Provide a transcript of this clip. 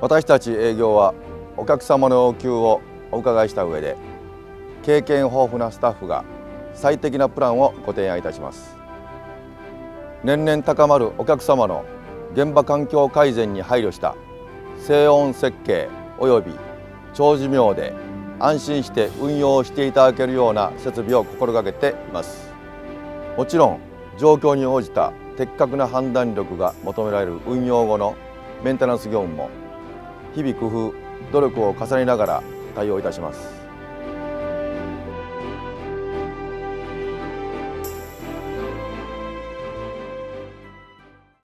私たち営業はお客様の要求をお伺いした上で、経験豊富なスタッフが最適なプランをご提案いたします。年々高まるお客様の現場環境改善に配慮した静音設計及び長寿命で安心して運用していただけるような設備を心がけています。もちろん状況に応じた的確な判断力が求められる運用後のメンテナンス業務も日々工夫努力を重ねながら対応いたします。